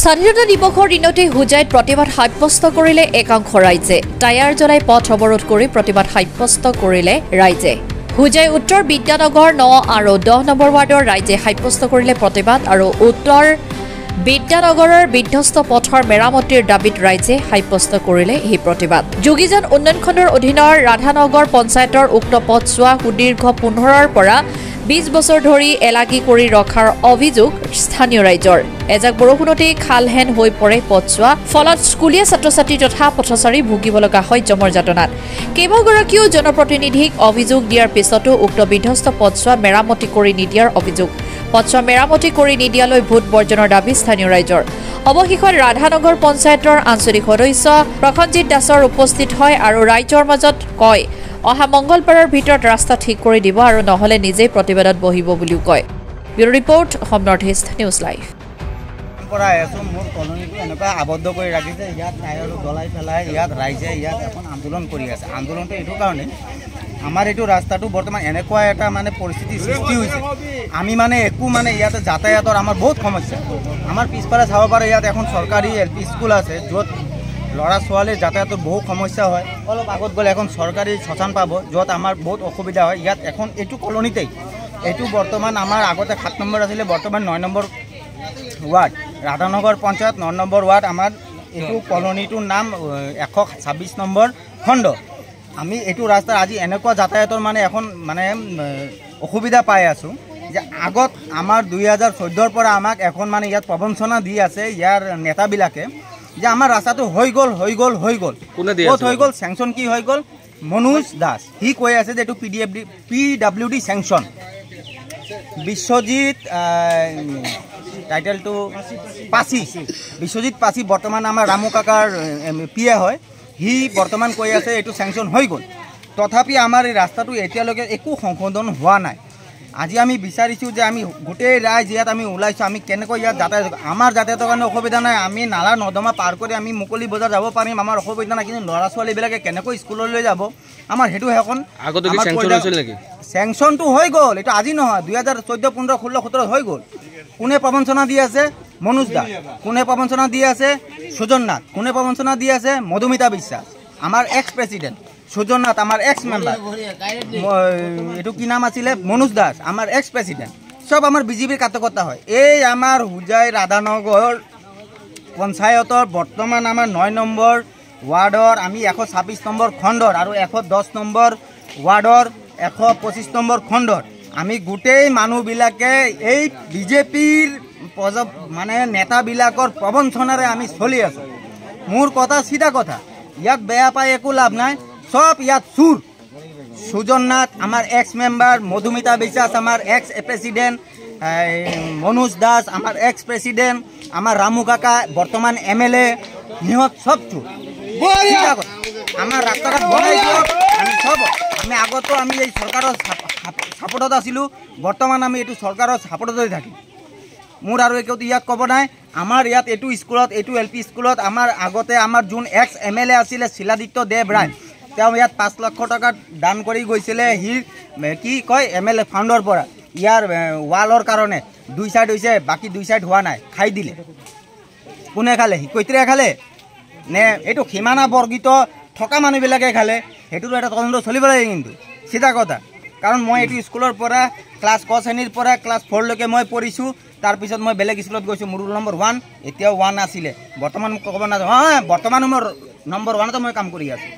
স্বাধীনতা দিৱসৰ দিনতে হোজাইত প্ৰতিবাদ সাব্যস্ত কৰিলে একাংশ ৰাইজে। টায়াৰ জ্বলাই পথ অৱৰোধ কৰি প্ৰতিবাদ সাব্যস্ত কৰিলে ৰাইজে। হোজাই উত্তৰ বিদ্যানগৰ 9 আৰু 10 নম্বৰ ৱাৰ্ডৰ ৰাইজে সাব্যস্ত কৰিলে প্ৰতিবাদ আৰু উত্তৰ বিদ্যানগৰৰ বিধ্বস্ত পথৰ মেৰামতিৰ দাবীত ৰাইজে সাব্যস্ত কৰিলে এই প্ৰতিবাদ। যোগীজন উন্নয়ন খণ্ডৰ অধীনৰ ৰাধানগৰ পঞ্চায়তৰ উক্ত পথছোৱা সুদীৰ্ঘ 15ৰ পৰা 20 বছৰ ধৰি এলাগি কৰি ৰখাৰ অভিযোগ স্থানীয় ৰাইজৰ। এজাক বৰষুণতেই খালহেন হৈ পৰে পথছোৱা, ফলত স্কুলীয়া ছাত্ৰ ছাত্ৰী তথা পথচাৰী ভুগিব লগা হয় জমৰ যাতনাত। কেইবাগৰাকীও জনপ্ৰতিনিধিক অভিযোগ দিয়াৰ পিছতো উক্ত বিধ্বস্ত পথছোৱা মেৰামতি কৰি নিদিয়াৰ অভিযোগ। পথছোৱা মেৰামতি কৰি নিদিয়ালৈ ভোট বৰ্জনৰ দাবী স্থানীয় ৰাইজৰ। অৱশেষত ৰাধানগৰ পঞ্চায়তৰ আঞ্চলিক সদস্য প্ৰসঞ্জিত দাসৰ উপস্থিত হয় আৰু ৰাইজৰ মাজত কয় অহা মংগলবাৰৰ ভিতৰত ৰাস্তা ঠিক কৰি দিব আৰু নহলে নিজেই প্ৰতিবাদত বহিব বুলিও কয়। Bureau report Assam north east news live. মোৰ কলনীটো এনেকুৱা আবদ্ধ কৰি ৰাখিছে, ইয়াত টায়াৰ জ্বলাই পেলাই ইয়াত ৰাইজে ইয়াত এখন আন্দোলন কৰি আছে। আন্দোলনটো এইটো কাৰণে আমাৰ এইটো ৰাস্তাটো বৰ্তমান এনেকুৱা এটা পৰিস্থিতি সৃষ্টি হৈছে, আমি একো ইয়াতে যাতায়াতৰ আমাৰ বহুত সমস্যা। আমাৰ পিছফালে চাব পাৰে ইয়াত এখন চৰকাৰী LP স্কুল আছে, য'ত ল'ৰা ছোৱালীৰ যাতায়াতৰ বহু সমস্যা হয়। অলপ আগত গ'লে এখন চৰকাৰী শ্মশান পাব, য'ত আমাৰ বহুত অসুবিধা হয়। ইয়াত এখন এইটো কলনীতেই, এইটো বৰ্তমান আমাৰ আগতে 7 নম্বৰ আছিলে, বৰ্তমান 9 number ward, Radhanagar panchayat 9 number ward. আমাৰ এইটো কলনীটোৰ নাম 126 নম্বৰ খণ্ড। আমি এইটো ৰাস্তাৰ আজি এনেকুৱা যাতায়াতৰ এখন অসুবিধা পাই আছোঁ যে আগত আমাৰ 2014ৰ পৰা আমাক এখন ইয়াত প্ৰবঞ্চনা দি আছে ইয়াৰ নেতাবিলাকে যে আমাৰ ৰাস্তাটো হৈ গ'ল। ক'ত হৈ গ'ল? চেংচন কি হৈ গ'ল? মনোজ দাস সি কৈ আছে যে এইটো PWD চেংচন। বিশ্বজিৎ টাইটেলটো পাচি, বিশ্বজিৎ পাচি বৰ্তমান আমাৰ ৰামু কাকাৰ PA হয়। সি বৰ্তমান কৈ আছে এইটো চেংচন হৈ গ'ল। তথাপি আমাৰ এই ৰাস্তাটো এতিয়ালৈকে একো সংশোধন হোৱা নাই। আজি আমি বিচাৰিছোঁ যে আমি গোটেই ৰাইজ ইয়াত আমি ওলাইছোঁ, আমি কেনেকৈ ইয়াত যাতায়াত, আমাৰ যাতায়াতৰ কাৰণে অসুবিধা নাই, আমি নালা নৰ্দমা পাৰ কৰি আমি মুকলি বজাৰ যাব পাৰিম, আমাৰ অসুবিধা নাই। কিন্তু ল'ৰা ছোৱালীবিলাকে কেনেকৈ স্কুললৈ যাব আমাৰ সেইটো এখন চেংচনটো হৈ গ'ল। এইটো আজি নহয়, 2014, 15, 16, 17 হৈ গ'ল। কোনে প্ৰবঞ্চনা দি আছে? মনোজ দা। কোনে প্ৰবঞ্চনা দি আছে? সুজন নাথ। কোনে প্ৰবঞ্চনা দি আছে? মধুমিতা বিশ্বাস, আমাৰ এক্স প্ৰেচিডেণ্ট। সুজন নাথ আমাৰ এক্স মেম্বাৰ, এইটো কি নাম আছিলে? মনোজ দাস আমাৰ এক্স প্ৰেচিডেণ্ট। চব আমাৰ বিজেপিৰ কাৰ্যকৰ্তা হয়। এই আমাৰ হোজাই ৰাধানগৰ পঞ্চায়তৰ বৰ্তমান আমাৰ 9 নম্বৰ ৱাৰ্ডৰ আমি 126 নম্বৰ খণ্ডৰ আৰু 110 নম্বৰ ৱাৰ্ডৰ 125 নম্বৰ খণ্ডৰ আমি গোটেই মানুহবিলাকে এই বিজেপিৰ নেতাবিলাকৰ প্ৰবঞ্চনাৰে আমি চলি আছোঁ। মোৰ কথা চিধা কথা, ইয়াত বেয়া পাই একো লাভ নাই, সব ইয়াত চুৰ। সুজন নাথ আমাৰ এক্স মেম্বাৰ, মধুমিতা বিশ্বাস আমাৰ এক্স প্ৰেচিডেণ্ট, মনোজ দাস আমাৰ এক্স প্ৰেচিডেণ্ট, আমাৰ ৰামু কাকা বৰ্তমান MLA, সিহঁত সব চুৰ। আমাৰ ৰাস্তাঘাট বনাই দিয়ক, আমি আগতো আমি এই চৰকাৰৰ ছাপোৰ্টত আছিলোঁ, বৰ্তমান আমি এইটো চৰকাৰৰ ছাপোৰ্টতে থাকিম। মোৰ আৰু একো ইয়াত ক'ব নাই। আমাৰ ইয়াত এইটো স্কুলত, এইটো LP স্কুলত আমাৰ আগতে আমাৰ যোন এক্স MLA আছিলে শিলাদিত্য দেৱ ৰায়, তেওঁ ইয়াত 5 লাখ টকা দান কৰি গৈছিলে। সি কি কয় MLA ফাণ্ডৰ পৰা ইয়াৰ ৱালৰ কাৰণে 2 চাইড হৈছে, বাকী 2 চাইড হোৱা নাই, খাই দিলে। কোনে খালে? কৈত্ৰীয়ে খালে নে এইটো সীমানা বৰ্গিত থকা মানুহবিলাকে খালে? সেইটোতো এটা তদন্ত চলিব লাগে কিন্তু, চিধা কথা। কাৰণ মই এইটো স্কুলৰ পৰা ক্লাছ ক শ্ৰেণীৰ পৰা ক্লাছ 4লৈকে মই পঢ়িছোঁ। তাৰপিছত মই বেলেগ স্কুলত গৈছোঁ, মোৰ ৰোল নম্বৰ 1, এতিয়াও 1 আছিলে। বৰ্তমান মোক ক'ব নাযাওঁ, বৰ্তমানো মোৰ নম্বৰ 1তে মই কাম কৰি আছোঁ।